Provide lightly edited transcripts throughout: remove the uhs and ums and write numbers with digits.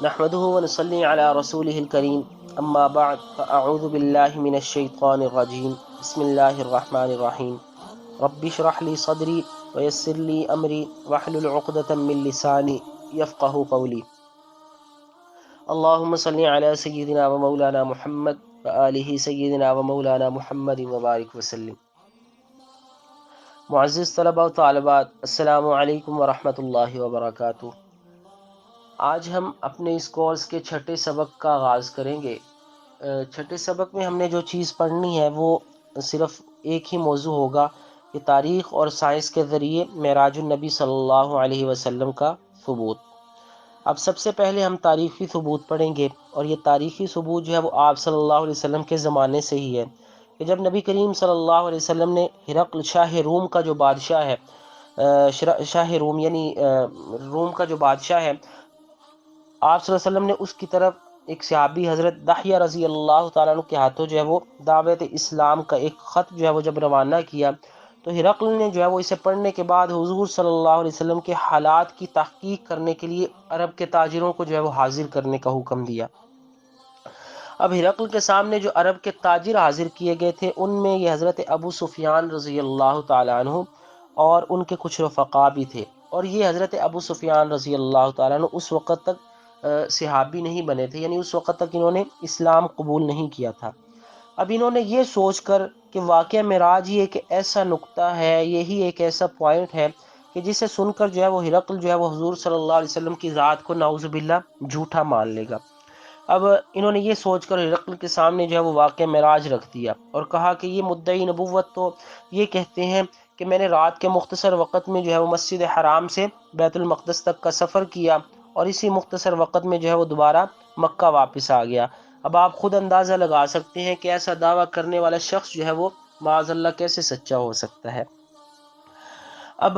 نحمده ونصلي على رسوله الكريم اما بعد فاعوذ بالله من الشيطان الرجيم بسم الله الرحمن الرحيم رب اشرح لي صدري ويسر لي امري واحلل عقدة من لساني يفقهوا قولي اللهم صل على سيدنا ومولانا محمد وآله سيدنا ومولانا محمد وبارك وسلم۔ معزز طلباء و طالبات، السلام علیکم ورحمۃ اللہ وبرکاتہ۔ آج ہم اپنے اس کورس کے چھٹے سبق کا آغاز کریں گے۔ چھٹے سبق میں ہم نے جو چیز پڑھنی ہے وہ صرف ایک ہی موضوع ہوگا کہ تاریخ اور سائنس کے ذریعے معراج النبی صلی اللہ علیہ وسلم کا ثبوت۔ اب سب سے پہلے ہم تاریخی ثبوت پڑھیں گے، اور یہ تاریخی ثبوت جو ہے وہ آپ صلی اللہ علیہ وسلم کے زمانے سے ہی ہے کہ جب نبی کریم صلی اللہ علیہ وسلم نے ہرقل شاہ روم کا جو بادشاہ ہے، شاہ روم یعنی روم کا جو بادشاہ ہے، آپ صلی اللہ علیہ وسلم نے اس کی طرف ایک صحابی حضرت دحیہ رضی اللہ تعالیٰ عنہ کے ہاتھوں جو ہے وہ دعوت اسلام کا ایک خط جو ہے وہ جب روانہ کیا، تو ہرقل نے جو ہے وہ اسے پڑھنے کے بعد حضور صلی اللہ علیہ وسلم کے حالات کی تحقیق کرنے کے لیے عرب کے تاجروں کو جو ہے وہ حاضر کرنے کا حکم دیا۔ اب ہرقل کے سامنے جو عرب کے تاجر حاضر کیے گئے تھے، ان میں یہ حضرت ابو سفیان رضی اللہ تعالیٰ عنہ اور ان کے کچھ رفقا بھی تھے، اور یہ حضرت ابو سفیان رضی اللہ تعالیٰ عنہ اس وقت تک صحابی نہیں بنے تھے، یعنی اس وقت تک انہوں نے اسلام قبول نہیں کیا تھا۔ اب انہوں نے یہ سوچ کر کہ واقعہ معراج ہی ایک ایسا نقطہ ہے، یہی ایک ایسا پوائنٹ ہے کہ جسے سن کر جو ہے وہ ہرقل جو ہے وہ حضور صلی اللہ علیہ وسلم کی ذات کو نعوذ باللہ جھوٹا مان لے گا۔ اب انہوں نے یہ سوچ کر ہرقل کے سامنے جو ہے وہ واقعہ معراج رکھ دیا اور کہا کہ یہ مدعی نبوت تو یہ کہتے ہیں کہ میں نے رات کے مختصر وقت میں جو ہے وہ مسجد حرام سے بیت المقدس تک کا سفر کیا، اور اسی مختصر وقت میں جو ہے وہ دوبارہ مکہ واپس آ گیا۔ اب آپ خود اندازہ لگا سکتے ہیں کہ ایسا دعویٰ کرنے والا شخص جو ہے وہ معاذ اللہ کیسے سچا ہو سکتا ہے۔ اب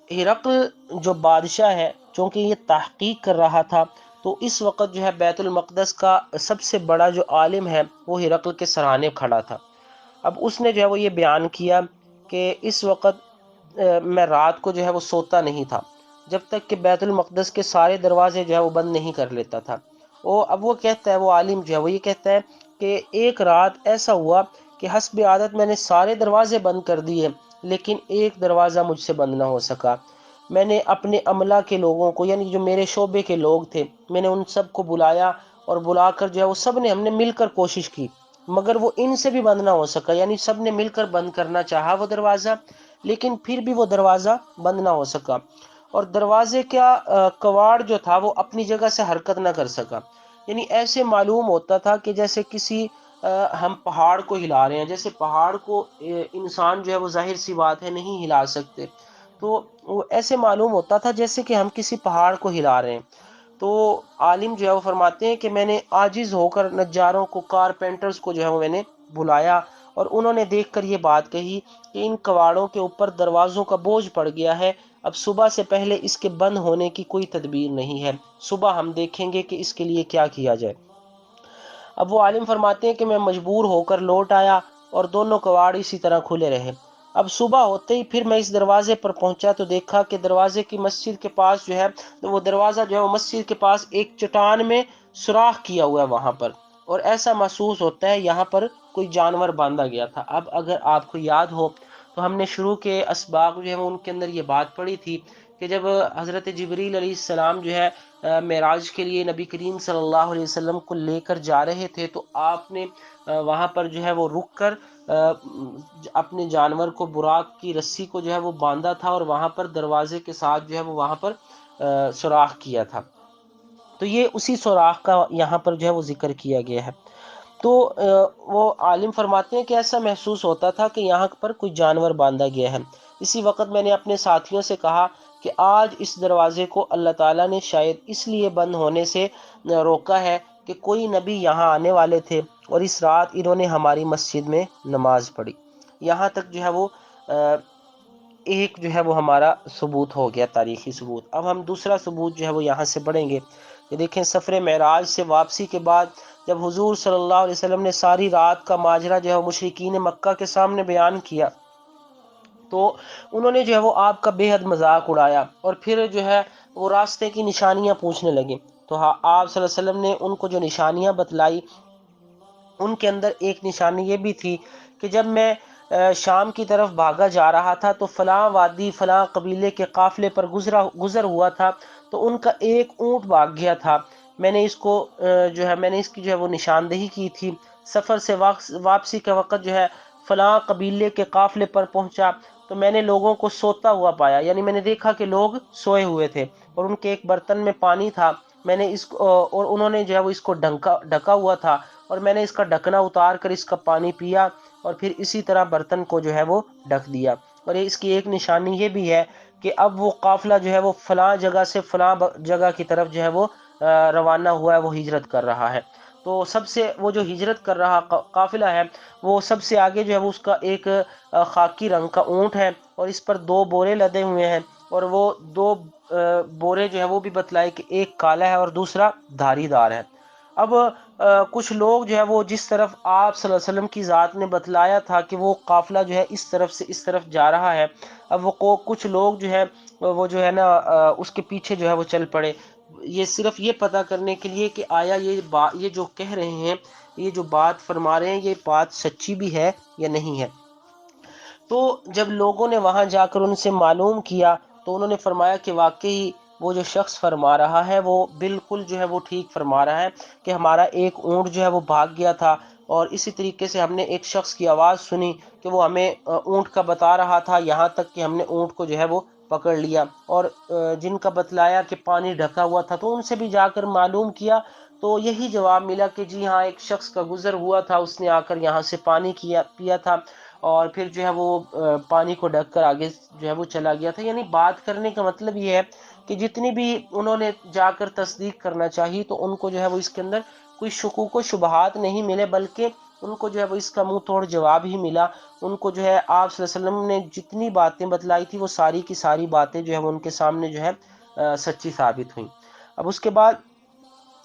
ہرقل جو بادشاہ ہے، چونکہ یہ تحقیق کر رہا تھا، تو اس وقت جو ہے بیت المقدس کا سب سے بڑا جو عالم ہے وہ ہرقل کے سرانے کھڑا تھا۔ اب اس نے جو ہے وہ یہ بیان کیا کہ اس وقت میں رات کو جو ہے وہ سوتا نہیں تھا جب تک کہ بیت المقدس کے سارے دروازے جو ہے وہ بند نہیں کر لیتا تھا۔ اب وہ کہتا ہے، وہ عالم جو ہے وہ یہ کہتا ہے کہ ایک رات ایسا ہوا کہ حسب عادت میں نے سارے دروازے بند کر دیے، لیکن ایک دروازہ مجھ سے بند نہ ہو سکا۔ میں نے اپنے عملہ کے لوگوں کو، یعنی جو میرے شعبے کے لوگ تھے، میں نے ان سب کو بلایا، اور بلا کر جو ہے وہ سب نے، ہم نے مل کر کوشش کی، مگر وہ ان سے بھی بند نہ ہو سکا، یعنی سب نے مل کر بند کرنا چاہا وہ دروازہ، لیکن پھر بھی وہ دروازہ بند نہ ہو سکا، اور دروازے کا کواڑ جو تھا وہ اپنی جگہ سے حرکت نہ کر سکا۔ یعنی ایسے معلوم ہوتا تھا کہ جیسے کسی ہم پہاڑ کو ہلا رہے ہیں، جیسے پہاڑ کو انسان جو ہے وہ ظاہر سی بات ہے نہیں ہلا سکتے، تو وہ ایسے معلوم ہوتا تھا جیسے کہ ہم کسی پہاڑ کو ہلا رہے ہیں۔ تو عالم جو ہے وہ فرماتے ہیں کہ میں نے عاجز ہو کر نجاروں کو، کارپینٹرز کو جو ہے وہ میں نے بلایا، اور انہوں نے دیکھ کر یہ بات کہی کہ ان کواڑوں کے اوپر دروازوں کا بوجھ پڑ گیا ہے، اب صبح سے پہلے اس کے بند ہونے کی کوئی تدبیر نہیں ہے، صبح ہم دیکھیں گے کہ اس کے لیے کیا کیا جائے۔ اب وہ عالم فرماتے ہیں کہ میں مجبور ہو کر لوٹ آیا، اور دونوں کواڑ اسی طرح کھلے رہے۔ اب صبح ہوتے ہی پھر میں اس دروازے پر پہنچا تو دیکھا کہ دروازے کی مسجد کے پاس جو ہے وہ دروازہ جو ہے وہ مسجد کے پاس ایک چٹان میں سوراخ کیا ہوا ہے وہاں پر، اور ایسا محسوس ہوتا ہے یہاں پر کوئی جانور باندھا گیا تھا۔ اب اگر آپ کو یاد ہو تو ہم نے شروع کے اسباق جو ہے ان کے اندر یہ بات پڑھی تھی کہ جب حضرت جبریل علیہ السلام جو ہے معراج کے لیے نبی کریم صلی اللہ علیہ وسلم کو لے کر جا رہے تھے، تو آپ نے وہاں پر جو ہے وہ رک کر اپنے جانور کو، براق کی رسی کو جو ہے وہ باندھا تھا، اور وہاں پر دروازے کے ساتھ جو ہے وہ وہاں پر سوراخ کیا تھا۔ تو یہ اسی سوراخ کا یہاں پر جو ہے وہ ذکر کیا گیا ہے۔ تو وہ عالم فرماتے ہیں کہ ایسا محسوس ہوتا تھا کہ یہاں پر کوئی جانور باندھا گیا ہے۔ اسی وقت میں نے اپنے ساتھیوں سے کہا کہ آج اس دروازے کو اللہ تعالیٰ نے شاید اس لیے بند ہونے سے روکا ہے کہ کوئی نبی یہاں آنے والے تھے، اور اس رات انہوں نے ہماری مسجد میں نماز پڑھی۔ یہاں تک جو ہے وہ ایک جو ہے وہ ہمارا ثبوت ہو گیا، تاریخی ثبوت۔ اب ہم دوسرا ثبوت جو ہے وہ یہاں سے پڑھیں گے کہ دیکھیں سفر معراج سے واپسی کے بعد جب حضور صلی اللہ علیہ وسلم نے ساری رات کا ماجرا جو ہے وہ مشرکین مکہ کے سامنے بیان کیا، تو انہوں نے جو ہے وہ آپ کا بے حد مذاق اڑایا، اور پھر جو ہے وہ راستے کی نشانیاں پوچھنے لگے۔ تو آپ صلی اللہ علیہ وسلم نے ان کو جو نشانیاں بتلائی ان کے اندر ایک نشانی یہ بھی تھی کہ جب میں شام کی طرف بھاگا جا رہا تھا تو فلاں وادی فلاں قبیلے کے قافلے پر گزر ہوا تھا تو ان کا ایک اونٹ بھاگ گیا تھا، میں نے اس کو میں نے اس کی جو ہے وہ نشاندہی کی تھی، سفر سے واپسی کے وقت جو ہے فلاں قبیلے کے قافلے پر پہنچا تو میں نے لوگوں کو سوتا ہوا پایا، یعنی میں نے دیکھا کہ لوگ سوئے ہوئے تھے اور ان کے ایک برتن میں پانی تھا، میں نے اس کو اور انہوں نے جو ہے وہ اس کو ڈھکا ہوا تھا اور میں نے اس کا ڈھکنا اتار کر اس کا پانی پیا اور پھر اسی طرح برتن کو جو ہے وہ ڈھک دیا۔ اور اس کی ایک نشانی یہ بھی ہے کہ اب وہ قافلہ جو ہے وہ فلاں جگہ سے فلاں جگہ کی طرف جو ہے وہ روانہ ہوا ہے، وہ ہجرت کر رہا ہے۔ تو سب سے وہ جو ہجرت کر رہا قافلہ ہے وہ سب سے آگے جو ہے وہ اس کا ایک خاکی رنگ کا اونٹ ہے اور اس پر 2 بورے لدے ہوئے ہیں، اور وہ 2 بورے جو ہے وہ بھی بتلائے کہ ایک کالا ہے اور دوسرا دھاری دار ہے۔ اب کچھ لوگ جو ہے وہ جس طرف آپ صلی اللہ علیہ وسلم کی ذات نے بتلایا تھا کہ وہ قافلہ جو ہے اس طرف سے اس طرف جا رہا ہے، اب وہ کچھ لوگ جو ہے وہ جو ہے نا اس کے پیچھے جو ہے وہ چل پڑے، یہ صرف یہ پتہ کرنے کے لیے کہ آیا یہ جو کہہ رہے ہیں، یہ جو بات فرما رہے ہیں، یہ بات سچی بھی ہے یا نہیں ہے۔ تو جب لوگوں نے وہاں جا کر ان سے معلوم کیا تو انہوں نے فرمایا کہ واقعی وہ جو شخص فرما رہا ہے وہ بالکل جو ہے وہ ٹھیک فرما رہا ہے کہ ہمارا ایک اونٹ جو ہے وہ بھاگ گیا تھا، اور اسی طریقے سے ہم نے ایک شخص کی آواز سنی کہ وہ ہمیں اونٹ کا بتا رہا تھا، یہاں تک کہ ہم نے اونٹ کو جو ہے وہ پکڑ لیا، اور جن کا بتلایا کہ پانی ڈھکا ہوا تھا تو ان سے بھی جا کر معلوم کیا تو یہی جواب ملا کہ جی ہاں ایک شخص کا گزر ہوا تھا، اس نے آ کر یہاں سے پانی پیا تھا اور پھر جو ہے وہ پانی کو ڈھک کر آگے جو ہے وہ چلا گیا تھا۔ یعنی بات کرنے کا مطلب یہ ہے کہ جتنی بھی انہوں نے جا کر تصدیق کرنا چاہی تو ان کو جو ہے وہ اس کے اندر کوئی شکوک و شبہات نہیں ملے، بلکہ ان کو جو ہے وہ اس کا منہ توڑ جواب ہی ملا۔ ان کو جو ہے آپ صلی اللہ علیہ وسلم نے جتنی باتیں بتلائی تھی وہ ساری کی ساری باتیں جو ہے وہ ان کے سامنے جو ہے سچی ثابت ہوئیں۔ اب اس کے بعد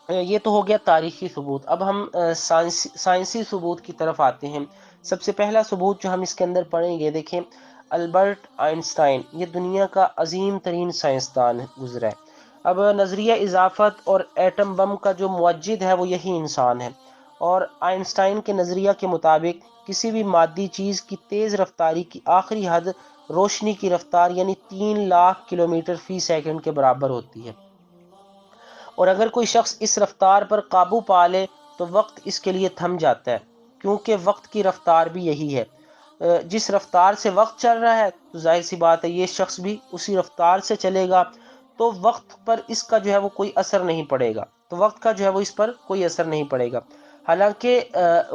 یہ تو ہو گیا تاریخی ثبوت، اب ہم سائنسی ثبوت کی طرف آتے ہیں۔ سب سے پہلا ثبوت جو ہم اس کے اندر پڑھیں گے، دیکھیں البرٹ آئنسٹائن، یہ دنیا کا عظیم ترین سائنسدان گزرا ہے۔ اب نظریہ اضافت اور ایٹم بم کا جو موجد ہے وہ یہی انسان ہے، اور آئنسٹائن کے نظریہ کے مطابق کسی بھی مادی چیز کی تیز رفتاری کی آخری حد روشنی کی رفتار یعنی 3 لاکھ کلومیٹر فی سیکنڈ کے برابر ہوتی ہے، اور اگر کوئی شخص اس رفتار پر قابو پا لے تو وقت اس کے لیے تھم جاتا ہے، کیونکہ وقت کی رفتار بھی یہی ہے۔ جس رفتار سے وقت چل رہا ہے تو ظاہر سی بات ہے یہ شخص بھی اسی رفتار سے چلے گا، تو وقت پر اس کا جو ہے وہ کوئی اثر نہیں پڑے گا، تو وقت کا جو ہے وہ اس پر کوئی اثر نہیں پڑے گا۔ حالانکہ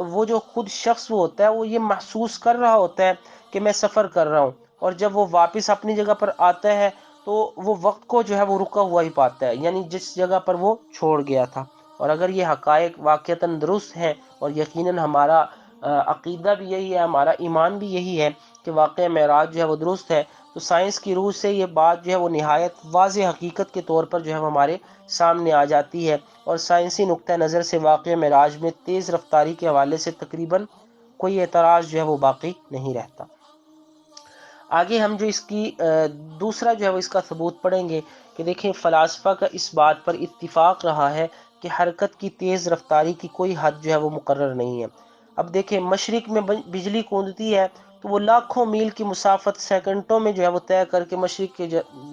وہ جو خود شخص وہ ہوتا ہے وہ یہ محسوس کر رہا ہوتا ہے کہ میں سفر کر رہا ہوں، اور جب وہ واپس اپنی جگہ پر آتا ہے تو وہ وقت کو جو ہے وہ رکا ہوا ہی پاتا ہے، یعنی جس جگہ پر وہ چھوڑ گیا تھا۔ اور اگر یہ حقائق واقعتاً درست ہیں، اور یقیناً ہمارا عقیدہ بھی یہی ہے، ہمارا ایمان بھی یہی ہے کہ واقعہ معراج جو ہے وہ درست ہے، تو سائنس کی روح سے یہ بات جو ہے وہ نہایت واضح حقیقت کے طور پر جو ہے وہ ہمارے سامنے آ جاتی ہے، اور سائنسی نقطہ نظر سے واقعہ معراج میں تیز رفتاری کے حوالے سے تقریباً کوئی اعتراض جو ہے وہ باقی نہیں رہتا۔ آگے ہم جو اس کی دوسرا جو ہے وہ اس کا ثبوت پڑھیں گے کہ دیکھیں فلاسفہ کا اس بات پر اتفاق رہا ہے کہ حرکت کی تیز رفتاری کی کوئی حد جو ہے وہ مقرر نہیں ہے۔ اب دیکھیں مشرق میں بجلی کوندتی ہے تو وہ لاکھوں میل کی مسافت سیکنڈوں میں جو ہے وہ طے کر کے مشرق کی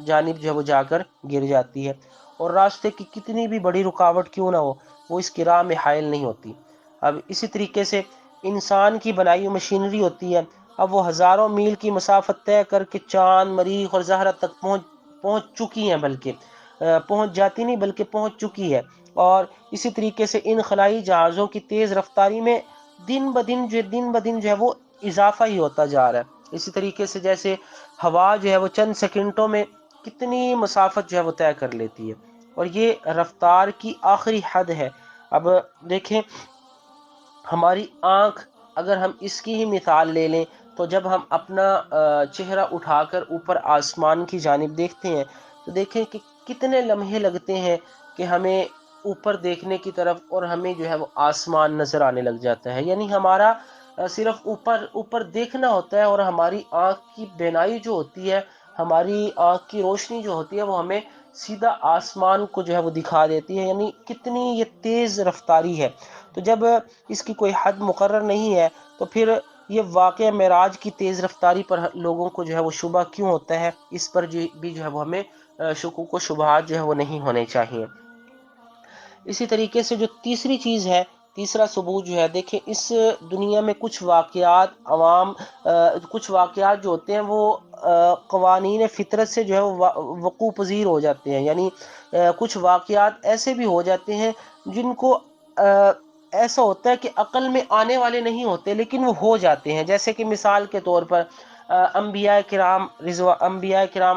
جانب جو ہے وہ جا کر گر جاتی ہے، اور راستے کی کتنی بھی بڑی رکاوٹ کیوں نہ ہو وہ اس کی راہ میں حائل نہیں ہوتی۔ اب اسی طریقے سے انسان کی بنائی مشینری ہوتی ہے، اب وہ ہزاروں میل کی مسافت طے کر کے چاند، مریخ اور زہرہ تک پہنچ چکی ہیں، بلکہ پہنچ جاتی نہیں بلکہ پہنچ چکی ہے، اور اسی طریقے سے ان خلائی جہازوں کی تیز رفتاری میں دن بدن جو ہے وہ اضافہ ہی ہوتا جا رہا ہے۔ اسی طریقے سے جیسے ہوا جو ہے وہ چند سیکنڈوں میں کتنی مسافت جو ہے وہ طے کر لیتی ہے، اور یہ رفتار کی آخری حد ہے۔ اب دیکھیں ہماری آنکھ، اگر ہم اس کی ہی مثال لے لیں تو جب ہم اپنا چہرہ اٹھا کر اوپر آسمان کی جانب دیکھتے ہیں تو دیکھیں کہ کتنے لمحے لگتے ہیں کہ ہمیں اوپر دیکھنے کی طرف، اور ہمیں جو ہے وہ آسمان نظر آنے لگ جاتا ہے، یعنی ہمارا صرف اوپر دیکھنا ہوتا ہے، اور ہماری آنکھ کی بینائی جو ہوتی ہے ہماری آنکھ کی روشنی جو ہوتی ہے وہ ہمیں سیدھا آسمان کو جو ہے وہ دکھا دیتی ہے، یعنی کتنی یہ تیز رفتاری ہے۔ تو جب اس کی کوئی حد مقرر نہیں ہے تو پھر یہ واقعہ معراج کی تیز رفتاری پر لوگوں کو جو ہے وہ شبہ کیوں ہوتا ہے؟ اس پر بھی جو ہے وہ ہمیں شکوک و شبہات جو ہے وہ نہیں ہونے چاہیے۔ اسی طریقے سے جو تیسری چیز ہے، تیسرا ثبوت جو ہے، دیکھیں اس دنیا میں کچھ واقعات جو ہوتے ہیں وہ قوانین فطرت سے جو ہے وقوع پذیر ہو جاتے ہیں، یعنی کچھ واقعات ایسے بھی ہو جاتے ہیں جن کو ایسا ہوتا ہے کہ عقل میں آنے والے نہیں ہوتے لیکن وہ ہو جاتے ہیں، جیسے کہ مثال کے طور پر انبیاء کرام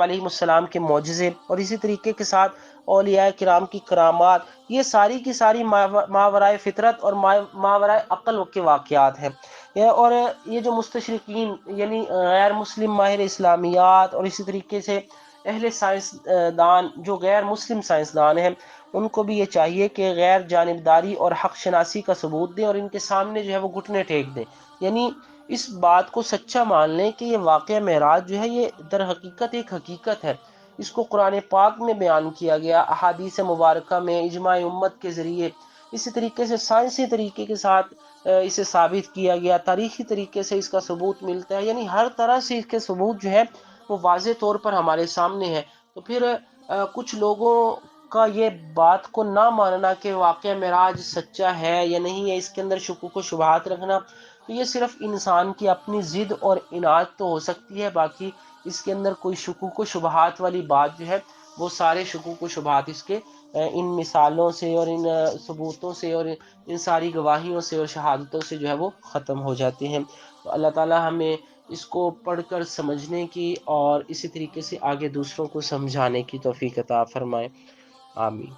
علیہ السلام کے معجزے، اور اسی طریقے کے ساتھ اولیاء کرام کی کرامات، یہ ساری کی ساری ماورائے فطرت اور ماورائے عقل کے واقعات ہیں۔ اور یہ جو مستشرقین یعنی غیر مسلم ماہر اسلامیات اور اسی طریقے سے اہل سائنس دان جو غیر مسلم سائنسدان ہیں، ان کو بھی یہ چاہیے کہ غیر جانبداری اور حق شناسی کا ثبوت دیں اور ان کے سامنے جو ہے وہ گھٹنے ٹیک دیں، یعنی اس بات کو سچا مان لیں کہ یہ واقعہ معراج جو ہے یہ در حقیقت ایک حقیقت ہے، اس کو قرآن پاک میں بیان کیا گیا، احادیث مبارکہ میں، اجماع امت کے ذریعے، اسی طریقے سے سائنسی طریقے کے ساتھ اسے ثابت کیا گیا، تاریخی طریقے سے اس کا ثبوت ملتا ہے، یعنی ہر طرح سے اس کے ثبوت جو ہے وہ واضح طور پر ہمارے سامنے ہے۔ تو پھر کچھ لوگوں کا یہ بات کو نہ ماننا کہ واقعہ معراج سچا ہے یا نہیں ہے، اس کے اندر شکوک و شبہات رکھنا، تو یہ صرف انسان کی اپنی ضد اور عناد تو ہو سکتی ہے، باقی اس کے اندر کوئی شکوک و شبہات والی بات جو ہے وہ سارے شکوک و شبہات اس کے ان مثالوں سے اور ان ثبوتوں سے اور ان ساری گواہیوں سے اور شہادتوں سے جو ہے وہ ختم ہو جاتے ہیں۔ تو اللہ تعالی ہمیں اس کو پڑھ کر سمجھنے کی اور اسی طریقے سے آگے دوسروں کو سمجھانے کی توفیق عطا فرمائے، آمین۔